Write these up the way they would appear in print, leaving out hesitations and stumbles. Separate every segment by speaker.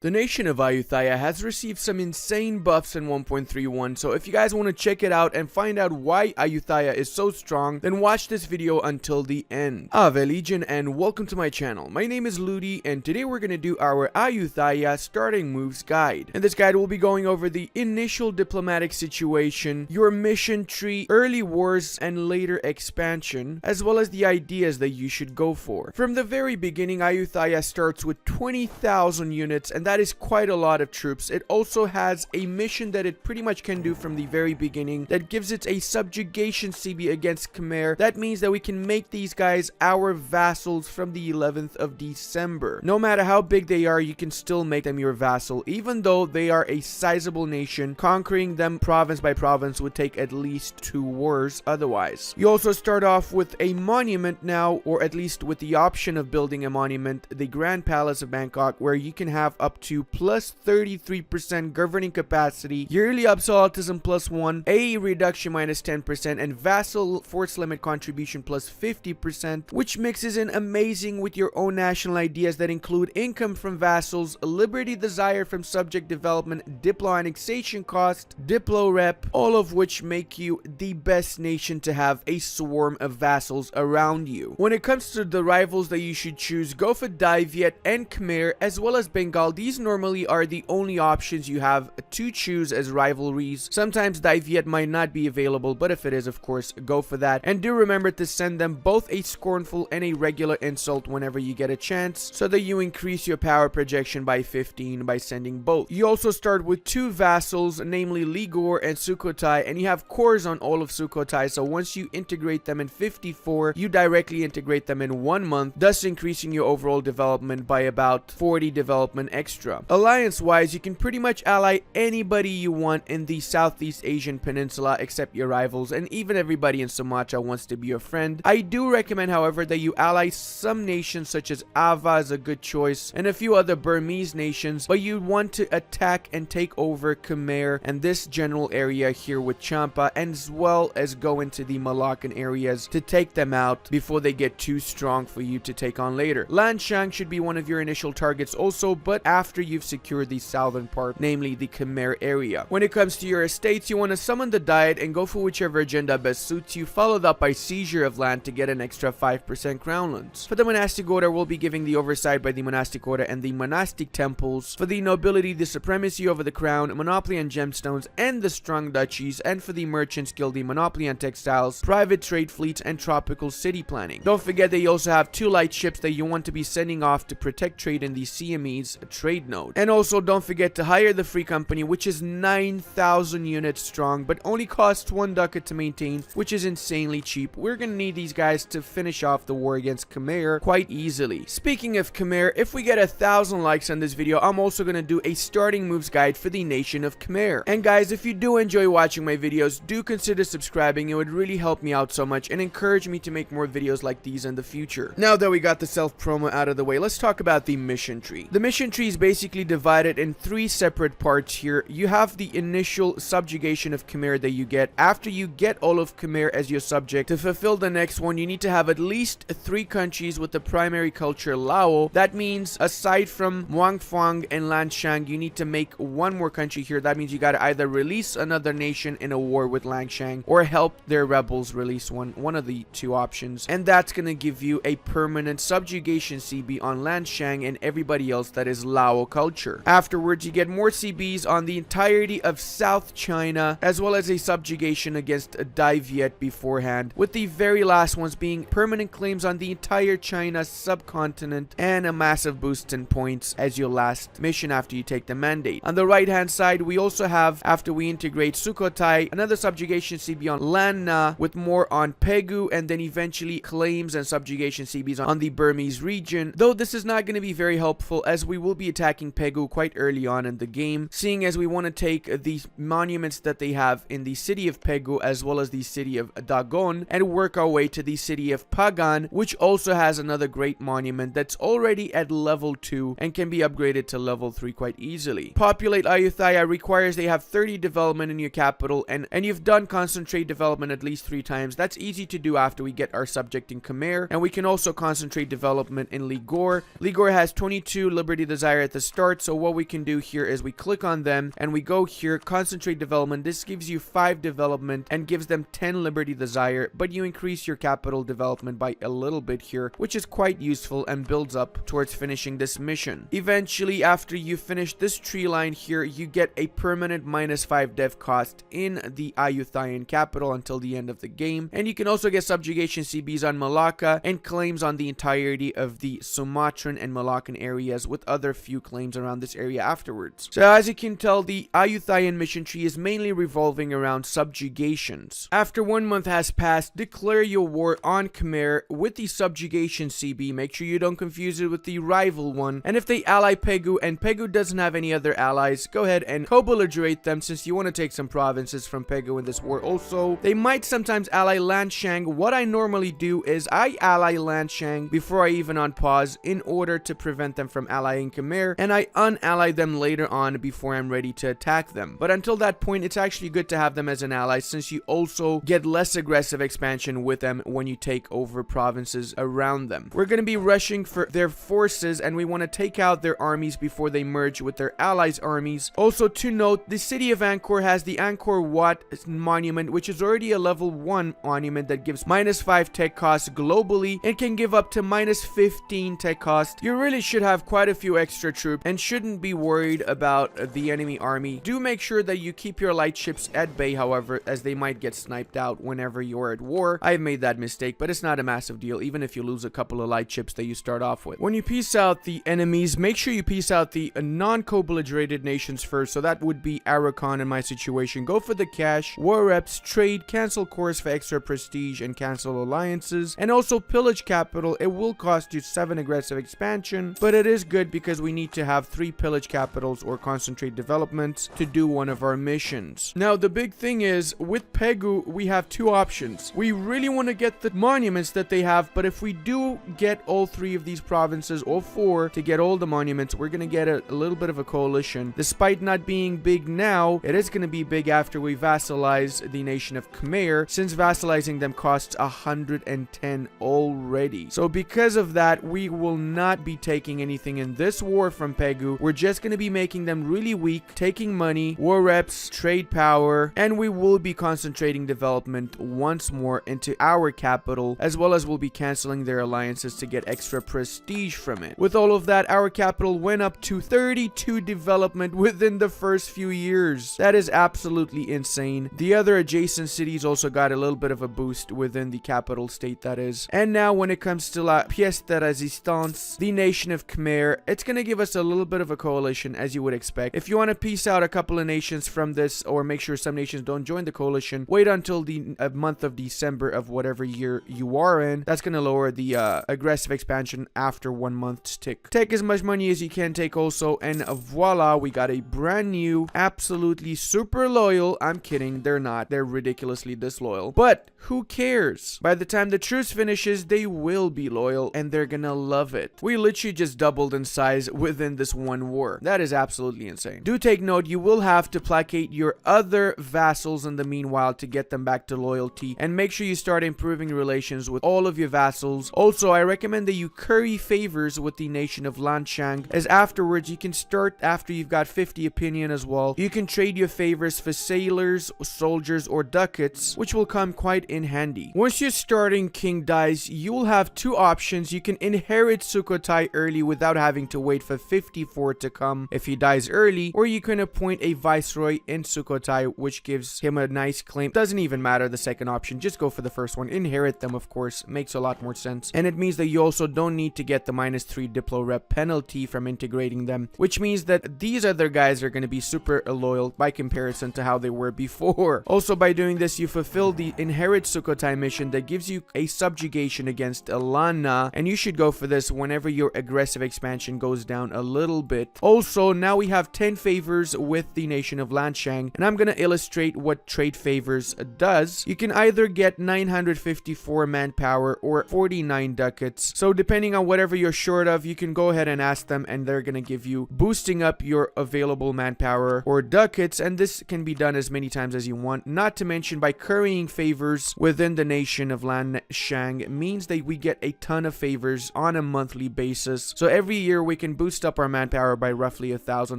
Speaker 1: The nation of Ayutthaya has received some insane buffs in 1.31, so if you guys want to check it out and find out why Ayutthaya is so strong, then watch this video until the end. Ave Legion and welcome to my channel. My name is Ludi and today we're going to do our Ayutthaya starting moves guide. In this guide we'll be going over the initial diplomatic situation, your mission tree, early wars and later expansion, as well as the ideas that you should go for. From the very beginning, Ayutthaya starts with 20,000 units, and that is quite a lot of troops. It also has a mission that it pretty much can do from the very beginning that gives it a subjugation CB against Khmer. That means that we can make these guys our vassals from the 11th of December. No matter how big they are, you can still make them your vassal, even though they are a sizable nation. Conquering them province by province would take at least 2 wars otherwise. You also start off with a monument now, or at least with the option of building a monument, the Grand Palace of Bangkok, where you can have up to plus 33% governing capacity, yearly absolutism +1, AE reduction -10%, and vassal force limit contribution +50%, which mixes in amazing with your own national ideas that include income from vassals, liberty desire from subject development, diplo annexation cost, diplo rep, all of which make you the best nation to have a swarm of vassals around you. When it comes to the rivals that you should choose, go for Dai Viet and Khmer as well as Bengal. These normally are the only options you have to choose as rivalries. Sometimes Dai Viet might not be available, but if it is, of course, go for that. And do remember to send them both a scornful and a regular insult whenever you get a chance, so that you increase your power projection by 15 by sending both. You also start with 2 vassals, namely Ligor and Sukhothai, and you have cores on all of Sukhothai, so once you integrate them in 54, you directly integrate them in 1 month, thus increasing your overall development by about 40 development extra. Alliance-wise, you can pretty much ally anybody you want in the Southeast Asian peninsula except your rivals, and even everybody in Sumatra wants to be your friend. I do recommend, however, that you ally some nations such as Ava is a good choice, and a few other Burmese nations, but you want to attack and take over Khmer and this general area here with Champa, and as well as go into the Malaccan areas to take them out before they get too strong for you to take on later. Lanshan should be one of your initial targets also, but after you've secured the southern part, namely the Khmer area. When it comes to your estates, you want to summon the Diet and go for whichever agenda best suits you, followed up by seizure of land to get an extra 5% crownlands. For the monastic order, we'll be giving the oversight by the monastic order and the monastic temples. For the nobility, the supremacy over the crown, monopoly on gemstones and the strong duchies, and for the merchants guild, the monopoly on textiles, private trade fleets, and tropical city planning. Don't forget that you also have 2 light ships that you want to be sending off to protect trade in the Siamese trade node. And also don't forget to hire the free company, which is 9,000 units strong but only costs 1 ducat to maintain, which is insanely cheap. We're gonna need these guys to finish off the war against Khmer quite easily. Speaking of Khmer, if we get 1,000 likes on this video, I'm also gonna do a starting moves guide for the nation of Khmer. And guys, if you do enjoy watching my videos, do consider subscribing. It would really help me out so much and encourage me to make more videos like these in the future. Now that we got the self promo out of the way, let's talk about the mission tree. The mission tree is basically divided in 3 separate parts here. You have the initial subjugation of Khmer that you get. After you get all of Khmer as your subject, to fulfill the next one, you need to have at least 3 countries with the primary culture Lao. That means aside from Muangfang and Lanshan, you need to make 1 more country here. That means you gotta either release another nation in a war with Langshan or help their rebels release one of the 2 options, and that's gonna give you a permanent subjugation CB on Lanshan and everybody else that is Lao culture. Afterwards, you get more CBs on the entirety of South China, as well as a subjugation against Dai Viet beforehand, with the very last ones being permanent claims on the entire China subcontinent and a massive boost in points as your last mission after you take the mandate. On the right hand side, we also have, after we integrate Sukhothai, another subjugation CB on Lan Na, with more on Pegu, and then eventually claims and subjugation CBs on the Burmese region, though this is not going to be very helpful as we will be attacking Pegu quite early on in the game, seeing as we want to take the monuments that they have in the city of Pegu as well as the city of Dagon and work our way to the city of Pagan, which also has another great monument that's already at level 2 and can be upgraded to level 3 quite easily. Populate Ayutthaya requires they have 30 development in your capital, and you've done concentrate development at least 3 times. That's easy to do after we get our subject in Khmer, and we can also concentrate development in Ligor. Ligor has 22 liberty desire at the start. So what we can do here is we click on them and we go here, concentrate development. This gives you 5 development and gives them 10 liberty desire, but you increase your capital development by a little bit here, which is quite useful and builds up towards finishing this mission. Eventually, after you finish this tree line here, you get a permanent -5 dev cost in the Ayutthayan capital until the end of the game, and you can also get subjugation CBs on Malacca and claims on the entirety of the Sumatran and Malaccan areas, with other few claims around this area afterwards. So as you can tell, the Ayutthayan mission tree is mainly revolving around subjugations. After 1 month has passed, declare your war on Khmer with the subjugation CB. Make sure you don't confuse it with the rival one, and if they ally Pegu and Pegu doesn't have any other allies, go ahead and co-belligerate them, since you want to take some provinces from Pegu in this war. Also, they might sometimes ally Lanshang. What I normally do is I ally Lanshang before I even unpause in order to prevent them from allying Khmer, and I unally them later on before I'm ready to attack them. But until that point, it's actually good to have them as an ally, since you also get less aggressive expansion with them when you take over provinces around them. We're going to be rushing for their forces, and we want to take out their armies before they merge with their allies' armies. Also to note, the city of Angkor has the Angkor Wat monument, which is already a level 1 monument that gives -5 tech cost globally and can give up to -15 tech cost. You really should have quite a few extra troops and shouldn't be worried about the enemy army. Do make sure that you keep your light ships at bay, however, as they might get sniped out whenever you're at war. I've made that mistake, but it's not a massive deal, even if you lose a couple of light ships that you start off with. When you peace out the enemies, make sure you peace out the non-co-belligerated nations first. So that would be Arakan in my situation. Go for the cash, war reps, trade, cancel cores for extra prestige, and cancel alliances. And also pillage capital. It will cost you 7 aggressive expansion, but it is good because we need to have 3 pillage capitals or concentrate developments to do one of our missions. Now, the big thing is, with Pegu, we have 2 options. We really want to get the monuments that they have, but if we do get all 3 of these provinces, or 4, to get all the monuments, we're going to get a little bit of a coalition. Despite not being big now, it is going to be big after we vassalize the nation of Khmer, since vassalizing them costs 110 already. So because of that, we will not be taking anything in this war from Pegu. We're just going to be making them really weak, taking money, war reps, trade power, and we will be concentrating development once more into our capital, as well as we'll be canceling their alliances to get extra prestige from it. With all of that, our capital went up to 32 development within the first few years. That is absolutely insane. The other adjacent cities also got a little bit of a boost within the capital state, that is. And now when it comes to la pièce de résistance, the nation of Khmer, it's going to give us a little bit of a coalition, as you would expect. If you want to piece out a couple of nations from this, or make sure some nations don't join the coalition, wait until the month of December of whatever year you are in. That's going to lower the aggressive expansion after 1 month's tick. Take as much money as you can take also, and voila, we got a brand new, absolutely super loyal. I'm kidding, they're not. They're ridiculously disloyal. But who cares? By the time the truce finishes, they will be loyal, and they're gonna love it. We literally just doubled in size within this one war. That is absolutely insane. Do take note, you will have to placate your other vassals in the meanwhile to get them back to loyalty, and make sure you start improving relations with all of your vassals. Also, I recommend that you curry favors with the nation of Lanshang, as afterwards you can start, after you've got 50 opinion as well, you can trade your favors for sailors, soldiers, or ducats, which will come quite in handy. Once your starting king dies, you will have 2 options. You can inherit Sukhothai early without having to wait for 54 to come if he dies early, or you can appoint a viceroy in Sukhothai, which gives him a nice claim. Doesn't even matter the second option, just go for the first one. Inherit them, of course, makes a lot more sense, and it means that you also don't need to get the -3 diplo rep penalty from integrating them, which means that these other guys are going to be super loyal by comparison to how they were before. Also, by doing this, you fulfill the inherit Sukhothai mission that gives you a subjugation against Alana, and you should go for this whenever your aggressive expansion goes down a little bit. Also, now we have 10 favors with the nation of Lanshang, and I'm going to illustrate what trade favors does. You can either get 954 manpower or 49 ducats. So depending on whatever you're short of, you can go ahead and ask them, and they're going to give you boosting up your available manpower or ducats, and this can be done as many times as you want. Not to mention, by currying favors within the nation of Lanshang means that we get a ton of favors on a monthly basis. So every year we can boost boost up our manpower by roughly 1,000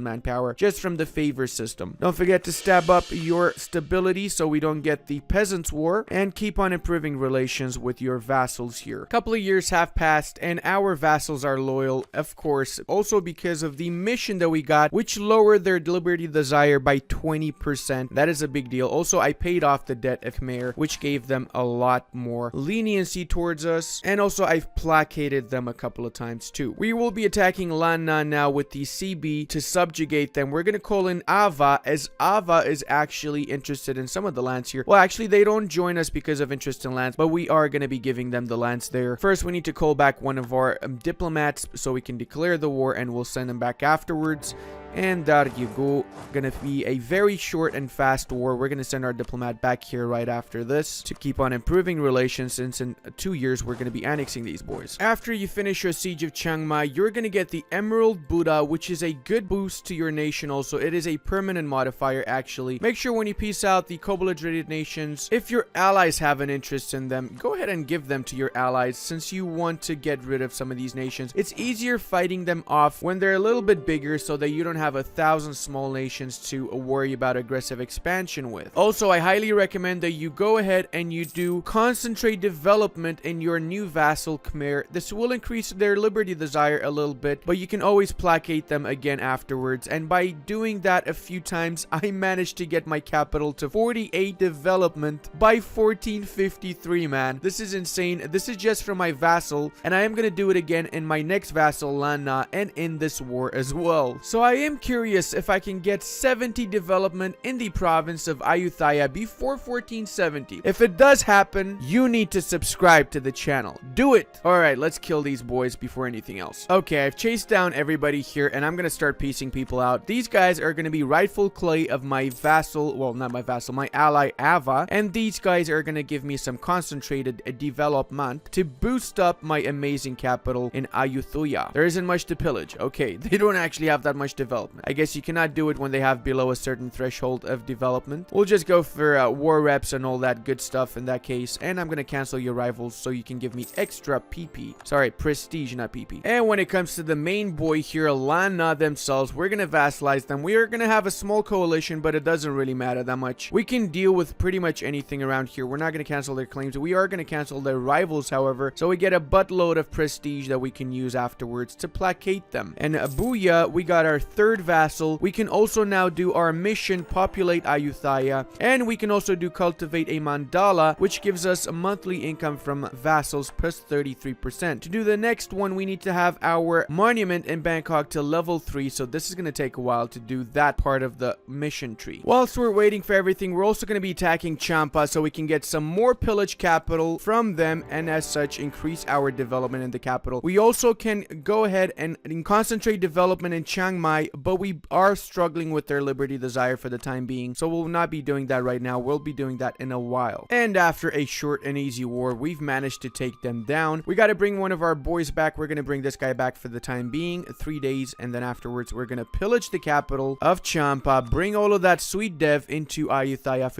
Speaker 1: manpower just from the favor system. Don't forget to stab up your stability so we don't get the Peasants' War, and keep on improving relations with your vassals here. A couple of years have passed and our vassals are loyal, of course, also because of the mission that we got, which lowered their liberty desire by 20%. That is a big deal. Also, I paid off the debt of Khmer, which gave them a lot more leniency towards us, and also I've placated them a couple of times too. We will be attacking Lanna now with the CB to subjugate them. We're gonna call in Ava, as Ava is actually interested in some of the lands here. Well, actually, they don't join us because of interest in lands, but we are gonna be giving them the lands there. First, we need to call back one of our diplomats so we can declare the war, and we'll send them back afterwards. And there you go. Gonna be a very short and fast war. We're gonna send our diplomat back here right after this to keep on improving relations, since in 2 years we're gonna be annexing these boys. After you finish your siege of Chiang Mai, you're gonna get the Emerald Buddha, which is a good boost to your nation. Also, it is a permanent modifier actually. Make sure when you peace out the co-belligerent nations, if your allies have an interest in them, go ahead and give them to your allies, since you want to get rid of some of these nations. It's easier fighting them off when they're a little bit bigger, so that you don't have 1,000 small nations to worry about aggressive expansion with. Also, I highly recommend that you go ahead and you do concentrate development in your new vassal Khmer. This will increase their liberty desire a little bit, but you can always placate them again afterwards. And by doing that a few times, I managed to get my capital to 48 development by 1453, man. This is insane. This is just from my vassal, and I am going to do it again in my next vassal, Lanna, and in this war as well. So I am curious if I can get 70 development in the province of Ayutthaya before 1470. If it does happen, you need to subscribe to the channel. Do it! Alright, let's kill these boys before anything else. Okay, I've chased down everybody here, and I'm gonna start piecing people out. These guys are gonna be rightful clay of my vassal, well, not my vassal, my ally Ava, and these guys are gonna give me some concentrated development to boost up my amazing capital in Ayutthaya. There isn't much to pillage. Okay, they don't actually have that much development. I guess you cannot do it when they have below a certain threshold of development. We'll just go for war reps and all that good stuff in that case, and I'm gonna cancel your rivals so you can give me extra PP. Sorry, prestige, not PP. And when it comes to the main boy here, Lanna themselves, we're gonna vassalize them. We are gonna have a small coalition, but it doesn't really matter that much. We can deal with pretty much anything around here. We're not gonna cancel their claims. We are gonna cancel their rivals, however, so we get a buttload of prestige that we can use afterwards to placate them. And booyah, we got our third vassal. We can also now do our mission, populate Ayutthaya, and we can also do cultivate a mandala, which gives us a monthly income from vassals plus 33%. To do the next one, we need to have our monument in Bangkok to level 3, so this is going to take a while to do that part of the mission tree. Whilst we're waiting for everything, we're also going to be attacking Champa so we can get some more pillage capital from them, and as such increase our development in the capital. We also can go ahead and concentrate development in Chiang Mai, but we are struggling with their liberty desire for the time being, so we'll not be doing that right now. We'll be doing that in a while. And after a short and easy war, we've managed to take them down. We got to bring one of our boys back. We're going to bring this guy back for the time being, 3 days, and then afterwards we're going to pillage the capital of Champa, bring all of that sweet dev into Ayutthaya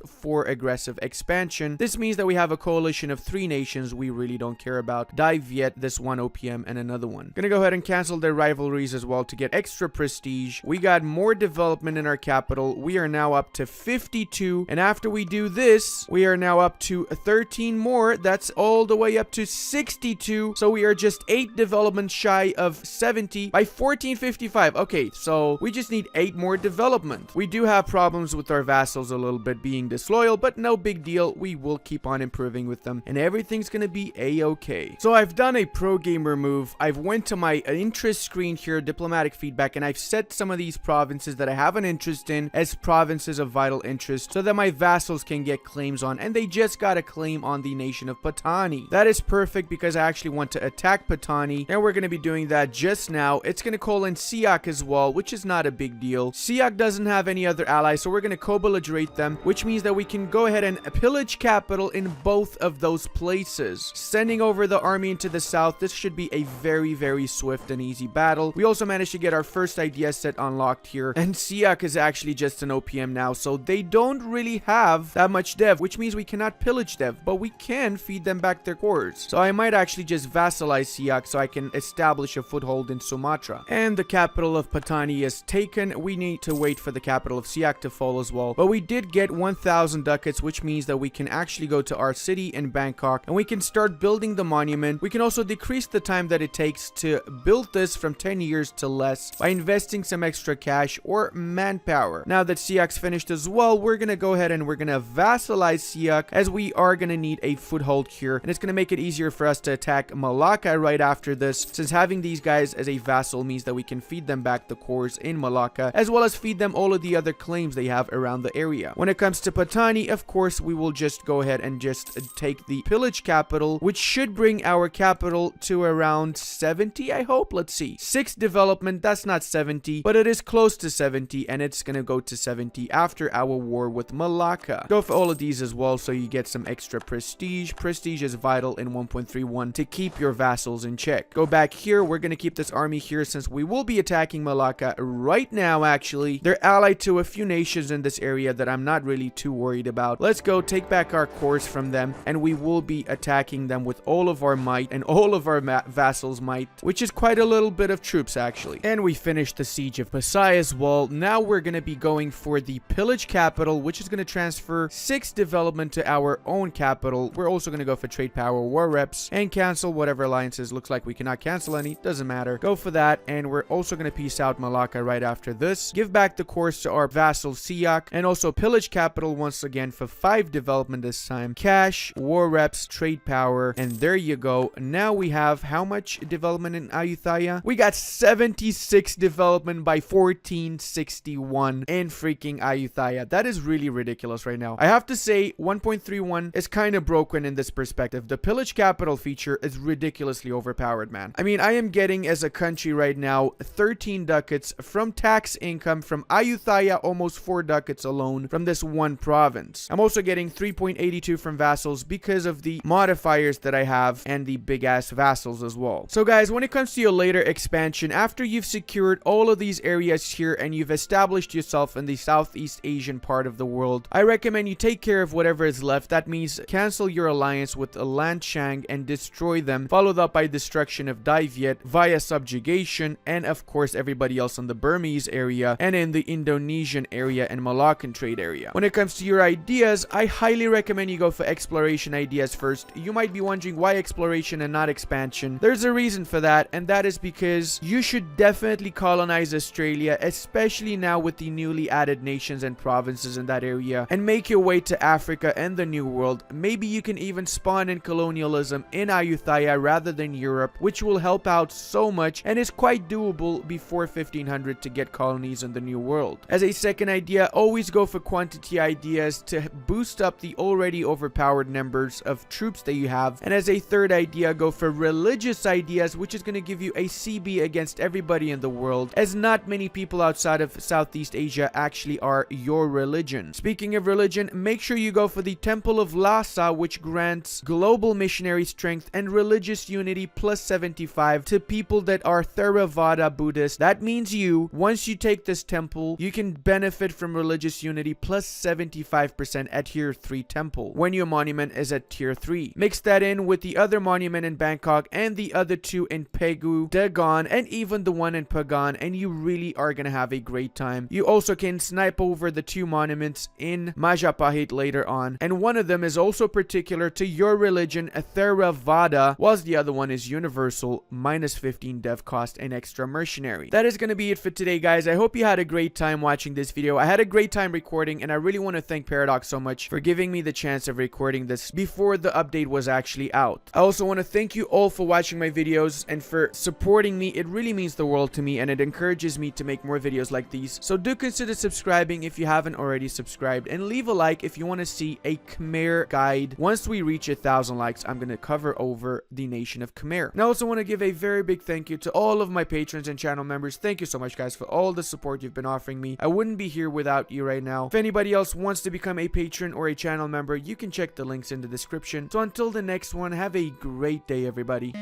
Speaker 1: for aggressive expansion. This means that we have a coalition of 3 nations we really don't care about: Dai Viet, this one OPM, and another one. Gonna go ahead and cancel their rivalries as well to get extra prestige. We got more development in our capital. We are now up to 52, and after we do this, we are now up to 13 more. That's all the way up to 62, so we are just 8 development shy of 70 by 1455. Okay, so we just need 8 more development. We do have problems with our vassals a little bit being disloyal, but no big deal. We will keep on improving with them, and everything's gonna be a-okay. So I've done a pro gamer move. I've went to my interest screen here, diplomatic feedback, and I've set some of these provinces that I have an interest in as provinces of vital interest so that my vassals can get claims on, and they just got a claim on the nation of Patani. That is perfect because I actually want to attack Patani, and we're going to be doing that just now. It's going to call in Siak as well, which is not a big deal. Siak doesn't have any other allies, so we're going to co-belligerate them, which means that we can go ahead and pillage capital in both of those places. Sending over the army into the south, this should be a very, very swift and easy battle. We also managed to get our first idea set unlocked here, and Siak is actually just an OPM now, so they don't really have that much dev, which means we cannot pillage dev, but we can feed them back their cores. So I might actually just vassalize Siak so I can establish a foothold in Sumatra. And the capital of Patani is taken. We need to wait for the capital of Siak to fall as well, but we did get 1,000 ducats, which means that we can actually go to our city in Bangkok and we can start building the monument. We can also decrease the time that it takes to build this from 10 years to less by investing some extra cash or manpower. Now that Siak's finished as well, we're gonna go ahead and we're gonna vassalize Siak, as we are gonna need a foothold here, and it's gonna make it easier for us to attack Malacca right after this, since having these guys as a vassal means that we can feed them back the cores in Malacca, as well as feed them all of the other claims they have around the area. When it comes to Patani, of course, we will just go ahead and just take the pillage capital, which should bring our capital to around 70, I hope. Let's see. 6 development, that's not 70, but it is close to 70, and it's gonna go to 70 after our war with Malacca. Go for all of these as well so you get some extra prestige. Prestige is vital in 1.31 to keep your vassals in check. Go back here. We're gonna keep this army here since we will be attacking Malacca right now. Actually, they're allied to a few nations in this area that I'm not really too worried about. Let's go take back our cores from them, and we will be attacking them with all of our might and all of our vassals' might, which is quite a little bit of troops actually. And we finished the siege of Pasai as well. Now we're gonna be going for the pillage capital, which is gonna transfer 6 development to our own capital. We're also gonna go for trade power, war reps, and cancel whatever alliances. Looks like we cannot cancel any, doesn't matter. Go for that, and we're also gonna peace out Malacca right after this. Give back the cores to our vassal Siak, and also pillage capital once again for 5 development this time. Cash, war reps, trade power, and there you go. Now we have how much development in Ayutthaya? We got 76 development by 1461 in freaking Ayutthaya. That is really ridiculous right now. I have to say 1.31 is kind of broken in this perspective. The pillage capital feature is ridiculously overpowered, man. I mean, I am getting as a country right now 13 ducats from tax income from Ayutthaya, almost 4 ducats alone from this one province. I'm also getting 3.82 from vassals because of the modifiers that I have and the big ass vassals as well. So guys, when it comes to your later expansion, after you've secured all of these areas here and you've established yourself in the Southeast Asian part of the world, I recommend you take care of whatever is left. That means cancel your alliance with Lanchang and destroy them, followed up by destruction of Dai Viet via subjugation, and of course everybody else in the Burmese area and in the Indonesian area and Malaccan trade area. When it comes to your ideas, I highly recommend you go for exploration ideas first. You might be wondering why exploration and not expansion. There's a reason for that, and that is because you should definitely colonize Australia, especially now with the newly added nations and provinces in that area, and make your way to Africa and the New World. Maybe you can even spawn in colonialism in Ayutthaya rather than Europe, which will help out so much and is quite doable before 1500 to get colonies in the New World. As a second idea, always go for quantity ideas to boost up the already overpowered numbers of troops that you have. And as a third idea, go for religious ideas, which is going to give you a CB against everybody in the world, as not many people outside of Southeast Asia actually are your religion. Speaking of religion, make sure you go for the Temple of Lhasa, which grants global missionary strength and religious unity plus 75 to people that are Theravada Buddhist. That means once you take this temple, you can benefit from religious unity plus 75% at tier 3 temple when your monument is at tier 3. Mix that in with the other monument in Bangkok and the other 2 in Pegu, Dagon, and even the one in Pagan, and you really are gonna have a great time. You also can snipe over the 2 monuments in Majapahit later on, and one of them is also particular to your religion, Theravada, whilst the other one is universal, minus 15 dev cost and extra mercenary. That is gonna be it for today, guys. I hope you had a great time watching this video. I had a great time recording, and I really want to thank Paradox so much for giving me the chance of recording this before the update was actually out. I also want to thank you all for watching my videos and for supporting me. It really means the world to me, and it encourages me to make more videos like these. So do consider subscribing if you haven't already subscribed, and leave a like if you want to see a Khmer guide. Once we reach 1,000 likes, I'm going to cover over the nation of Khmer. And I also want to give a very big thank you to all of my patrons and channel members. Thank you so much, guys, for all the support you've been offering me. I wouldn't be here without you right now. If anybody else wants to become a patron or a channel member, you can check the links in the description. So until the next one, have a great day, everybody.